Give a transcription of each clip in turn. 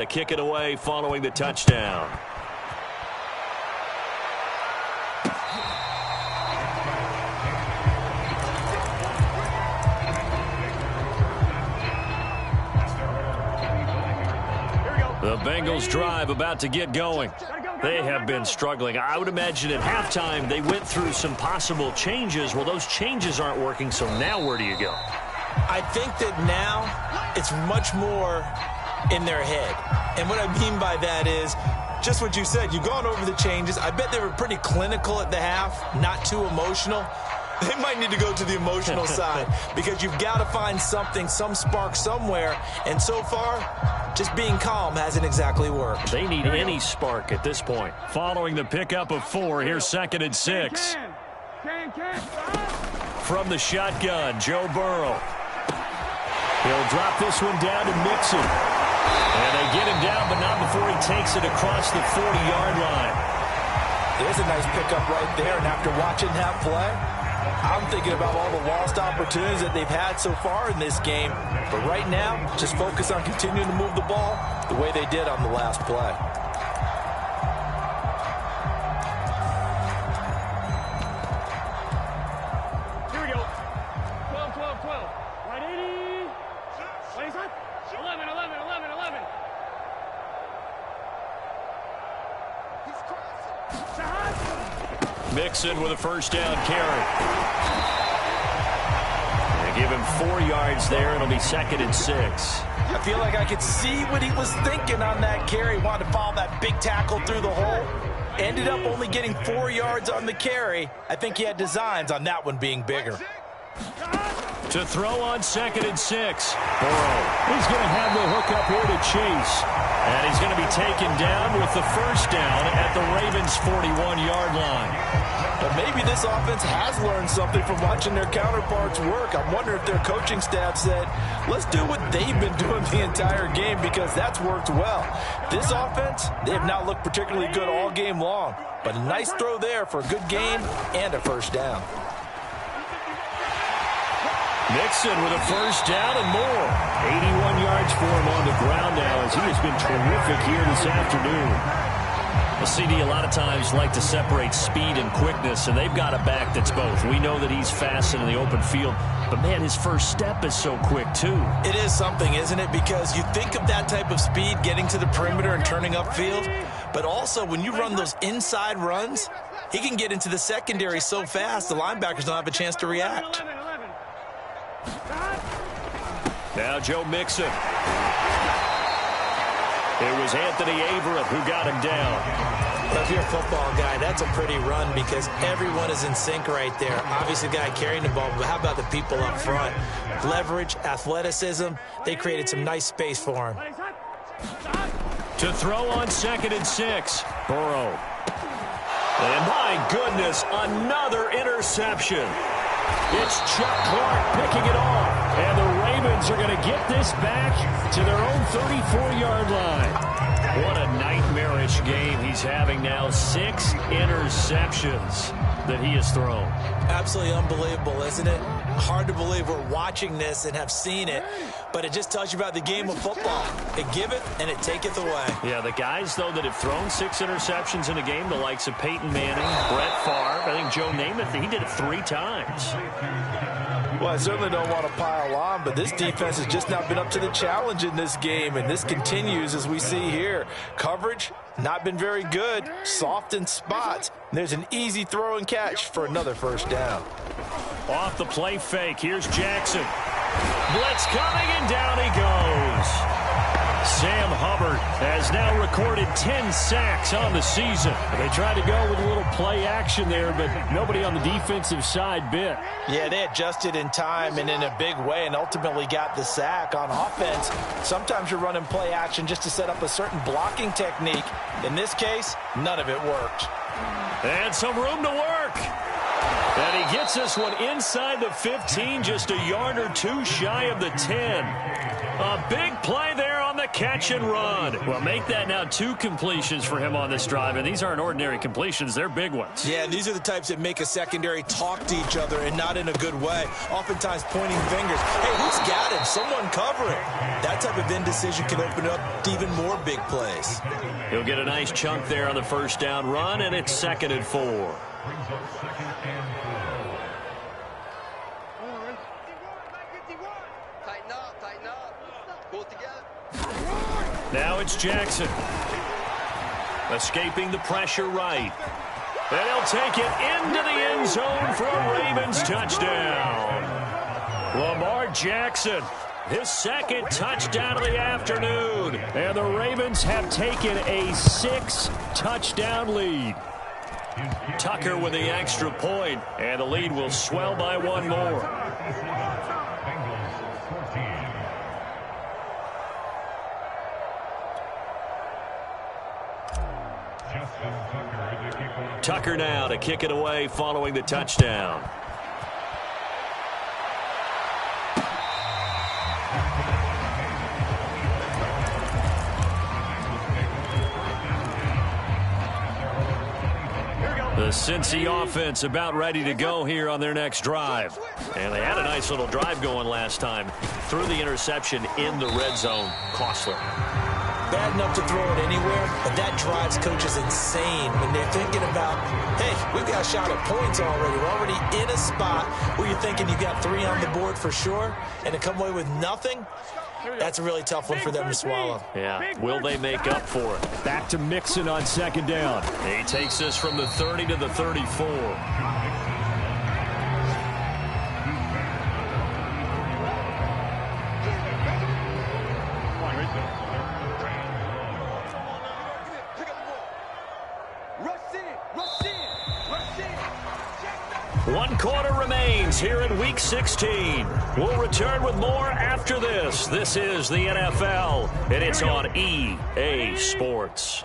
To kick it away following the touchdown. The Bengals drive about to get going. They have been struggling. I would imagine at halftime they went through some possible changes. Well, those changes aren't working, so now where do you go? I think that now it's much more in their head. And what I mean by that is just what you said. You've gone over the changes. I bet they were pretty clinical at the half, not too emotional. They might need to go to the emotional side because you've got to find something, some spark somewhere. And so far, just being calm hasn't exactly worked. They need any spark at this point. Following the pickup of 4, here's 2nd and 6. From the shotgun, Joe Burrow. He'll drop this one down to Mixon. And they get him down, but not before he takes it across the 40-yard line. There's a nice pickup right there. And after watching that play, I'm thinking about all the lost opportunities that they've had so far in this game. But right now, just focus on continuing to move the ball the way they did on the last play. Here we go. 12, 12, 12. Right 80. What is that? 11, 11, 11, 11. Mixon with a first down carry. They give him 4 yards there. It'll be 2nd and 6. I feel like I could see what he was thinking on that carry. Wanted to follow that big tackle through the hole. Ended up only getting 4 yards on the carry. I think he had designs on that one being bigger. To throw on 2nd and 6. Burrow. He's going to have the hook up here to Chase. And he's going to be taken down with the first down at the Ravens' 41-yard line. But maybe this offense has learned something from watching their counterparts work. I'm wondering if their coaching staff said, let's do what they've been doing the entire game because that's worked well. This offense, they have not looked particularly good all game long. But a nice throw there for a good gain and a first down. Mixon with a first down and more. 81 yards for him on the ground now as he has been terrific here this afternoon. Well, CD, a lot of times like to separate speed and quickness, and they've got a back that's both. We know that he's fast in the open field, but, man, his first step is so quick, too. It is something, isn't it? Because you think of that type of speed getting to the perimeter and turning upfield, but also when you run those inside runs, he can get into the secondary so fast the linebackers don't have a chance to react. Now Joe Mixon. It was Anthony Averett who got him down. Well, if you're a football guy, that's a pretty run because everyone is in sync right there. Obviously, the guy carrying the ball, but how about the people up front? Leverage, athleticism, they created some nice space for him. To throw on 2nd and 6, Burrow. And my goodness, another interception. It's Chuck Clark picking it off. And the Ravens are going to get this back to their own 34-yard line. What a nightmarish game he's having now. 6 interceptions that he has thrown. Absolutely unbelievable, isn't it? Hard to believe we're watching this and have seen it, but it just tells you about the game of football. It giveth and it taketh away. Yeah, the guys, though, that have thrown 6 interceptions in a game, the likes of Peyton Manning, Brett Favre, I think Joe Namath, he did it 3 times. Well, I certainly don't want to pile on, but this defense has just not been up to the challenge in this game, and this continues as we see here. Coverage, not been very good, soft in spots. There's an easy throw and catch for another first down. Off the play fake, here's Jackson. Blitz coming, and down he goes. Sam Hubbard has now recorded 10 sacks on the season. They tried to go with a little play action there, but nobody on the defensive side bit. Yeah, they adjusted in time and in a big way and ultimately got the sack on offense. Sometimes you're running play action just to set up a certain blocking technique. In this case, none of it worked. And some room to work. And he gets this one inside the 15, just a yard or 2 shy of the 10. A big play there on the catch and run. Well, make that now 2 completions for him on this drive, and these aren't ordinary completions. They're big ones. Yeah, these are the types that make a secondary talk to each other and not in a good way. Oftentimes pointing fingers. Hey, who's got him? Someone covering. That type of indecision can open up to even more big plays. He'll get a nice chunk there on the first down run, and it's 2nd and 4. Now it's Jackson. Escaping the pressure right. And he'll take it into the end zone for a Ravens touchdown. Lamar Jackson, his 2nd touchdown of the afternoon. And the Ravens have taken a 6-touchdown lead. Tucker with the extra point, and the lead will swell by 1 more. Tucker now to kick it away following the touchdown. The Cincy offense about ready to go here on their next drive. And they had a nice little drive going last time. Threw the interception in the red zone. Costly. Bad enough to throw it anywhere, but that drives coaches insane when they're thinking about, hey, we've got a shot at points already. We're already in a spot where you're thinking you got 3 on the board for sure, and to come away with nothing, that's a really tough one for them to swallow. Yeah, will they make up for it? Back to Mixon on 2nd down. He takes this from the 30 to the 34. One quarter remains here in Week 16. We'll return with more after this. This is the NFL, and it's on EA Sports.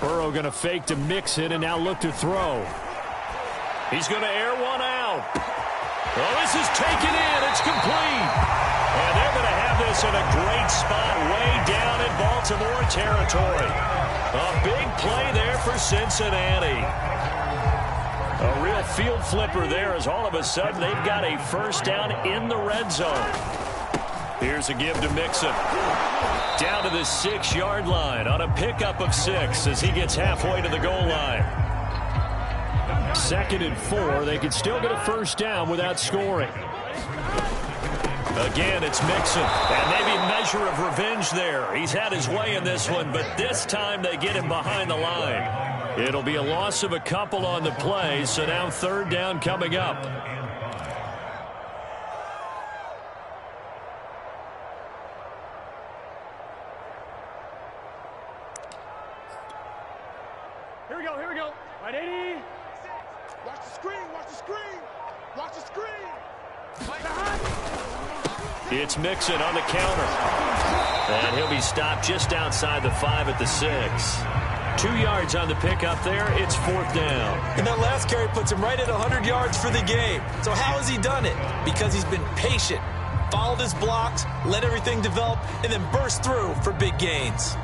Burrow going to fake to Mixon and now look to throw. He's going to air one out. Oh, this is taken in. It's complete. And they're going to have this in a great spot way down in Baltimore territory. A big play there for Cincinnati. A real field flipper there as all of a sudden they've got a first down in the red zone. Here's a give to Mixon. Down to the 6-yard line on a pickup of 6 as he gets halfway to the goal line. 2nd and 4. They could still get a first down without scoring. Again, it's Mixon, and maybe a measure of revenge there. He's had his way in this one, but this time they get him behind the line. It'll be a loss of a couple on the play, so now 3rd down coming up. Here we go, here we go. Right, 80. Watch the screen, watch the screen. Watch the screen. It's Mixon on the counter. And he'll be stopped just outside the 5 at the 6. 2 yards on the pickup there. It's 4th down. And that last carry puts him right at 100 yards for the game. So how has he done it? Because he's been patient, followed his blocks, let everything develop, and then burst through for big gains.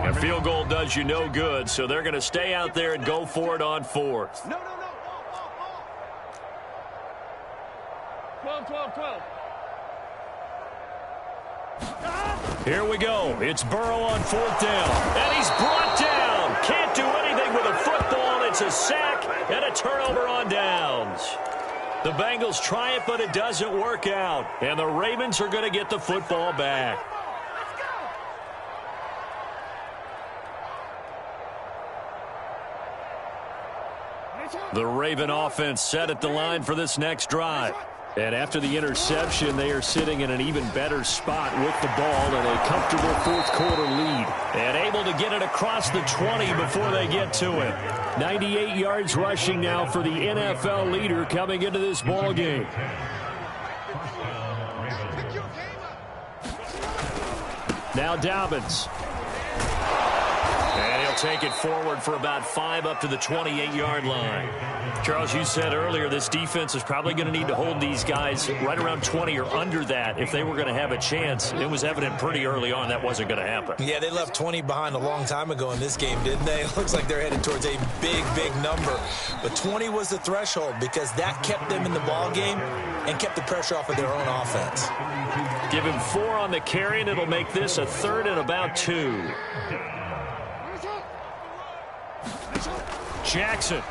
A field goal does you no good, so they're going to stay out there and go for it on 4th. No. 12. Here we go. It's Burrow on 4th down. And he's brought down. Can't do anything with a football. It's a sack and a turnover on downs. The Bengals try it, but it doesn't work out. And the Ravens are going to get the football back. The Raven offense set at the line for this next drive. And after the interception, they are sitting in an even better spot with the ball and a comfortable 4th quarter lead. And able to get it across the 20 before they get to it. 98 yards rushing now for the NFL leader coming into this ball game. Now Dobbins. And he'll take it forward for about 5 up to the 28-yard line. Charles, you said earlier this defense is probably going to need to hold these guys right around 20 or under that if they were going to have a chance. It was evident pretty early on that wasn't going to happen. Yeah, they left 20 behind a long time ago in this game, didn't they? It looks like they're headed towards a big, big number. But 20 was the threshold because that kept them in the ball game and kept the pressure off of their own offense. Give him 4 on the carry, and it'll make this a 3rd and about 2. Jackson.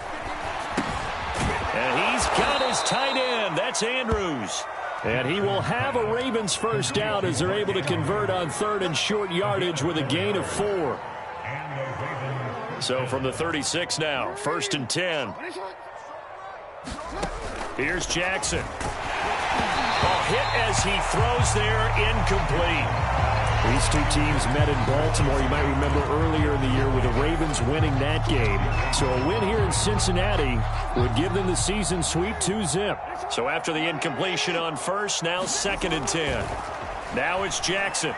And he's got his tight end. That's Andrews. And he will have a Ravens first down as they're able to convert on 3rd and short yardage with a gain of 4. So from the 36 now, 1st and 10. Here's Jackson. A hit as he throws there, incomplete. These two teams met in Baltimore, you might remember earlier in the year, with the Ravens winning that game. So a win here in Cincinnati would give them the season sweep 2-zip. So after the incompletion on 1st, now 2nd and 10. Now it's Jackson.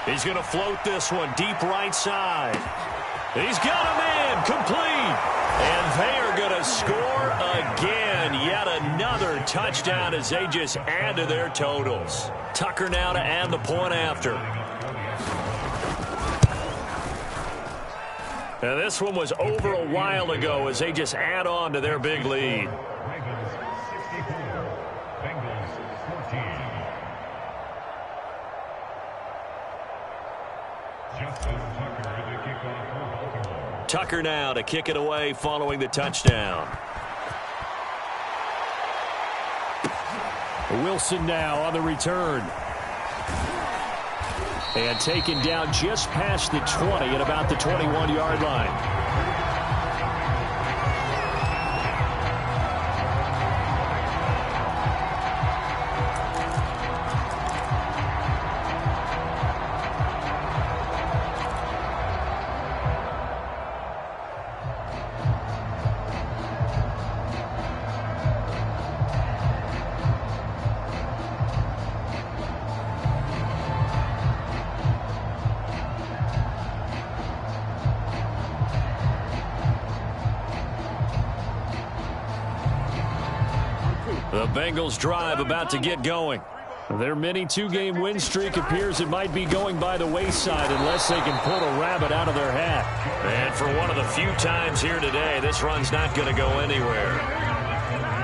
He's going to float this one deep right side. He's got a man, complete. And they are going to score again. Yet another touchdown as they just add to their totals. Tucker now to add the point after. And this one was over a while ago as they just add on to their big lead. Tucker now to kick it away following the touchdown. Wilson now on the return. And taken down just past the 20 at about the 21-yard line. The Bengals drive about to get going. Their mini 2-game win streak appears it might be going by the wayside unless they can pull a rabbit out of their hat. And for one of the few times here today, this run's not going to go anywhere.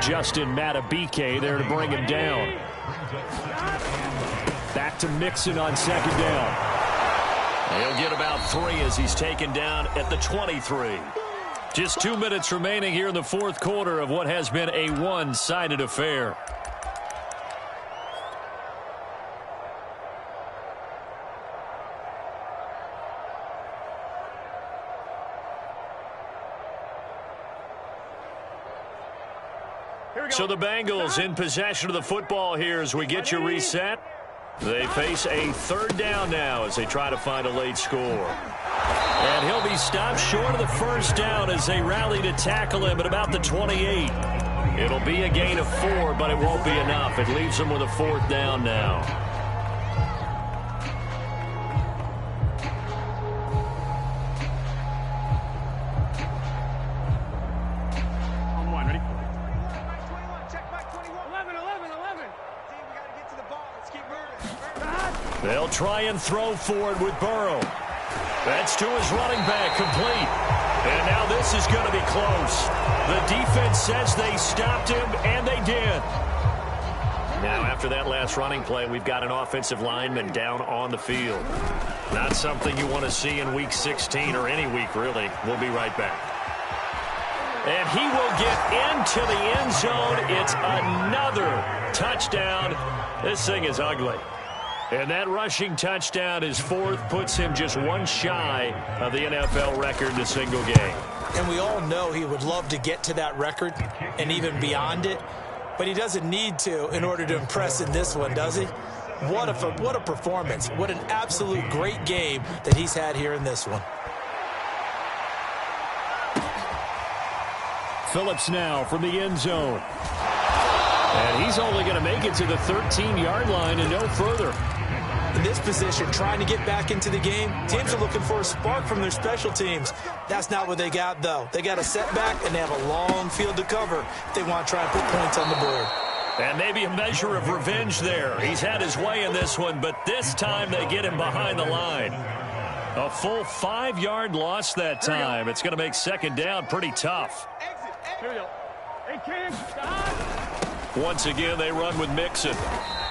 Justin Matabike there to bring him down. Back to Mixon on 2nd down. He'll get about 3 as he's taken down at the 23. Just 2 minutes remaining here in the 4th quarter of what has been a one-sided affair. So the Bengals in possession of the football here as we get you reset. They face a 3rd down now as they try to find a late score. And he'll be stopped short of the 1st down as they rally to tackle him at about the 28. It'll be a gain of 4, but it won't be enough. It leaves them with a 4th down now. On 1, ready? Check back 21. 11. Team, we got to get to the ball. Let's keep moving. They'll try and throw forward with Burrow. That's to his running back, complete. And now this is going to be close. The defense says they stopped him, and they did. Now, after that last running play, we've got an offensive lineman down on the field. Not something you want to see in Week 16 or any week, really. We'll be right back. And he will get into the end zone. It's another touchdown. This thing is ugly. And that rushing touchdown, his 4th, puts him just 1 shy of the NFL record in a single game. And we all know he would love to get to that record and even beyond it, but he doesn't need to in order to impress in this one, does he? What a performance. What an absolute great game that he's had here in this one. Phillips now from the end zone. And he's only going to make it to the 13-yard line and no further. this position, trying to get back into the game, teams are looking for a spark from their special teams. That's not what they got, though. They got a setback, and they have a long field to cover if they want to try and put points on the board. And maybe a measure of revenge there. He's had his way in this one, but this time they get him behind the line. A full 5-yard loss that time. It's going to make second down pretty tough. Here we go. Hey, King, stop. Once again, they run with Mixon.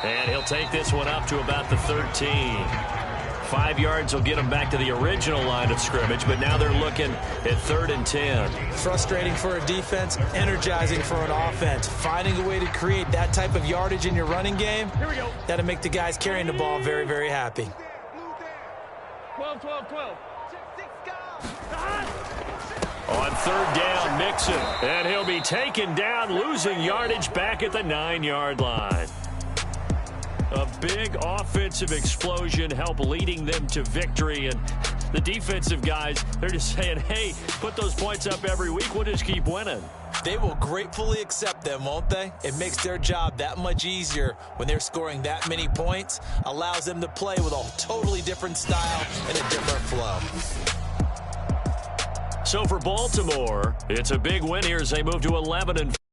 And he'll take this one up to about the 13. 5 yards will get them back to the original line of scrimmage, but now they're looking at 3rd and 10. Frustrating for a defense, energizing for an offense. Finding a way to create that type of yardage in your running game, Here we go. that'll make the guys carrying the ball very, very happy. 12, 12, 12. On 3rd down, Mixon. And he'll be taken down, losing yardage back at the 9-yard line. A big offensive explosion help leading them to victory. And the defensive guys, they're just saying, hey, put those points up every week. We'll just keep winning. They will gratefully accept them, won't they? It makes their job that much easier when they're scoring that many points. Allows them to play with a totally different style and a different flow. So for Baltimore, it's a big win here as they move to 11-4.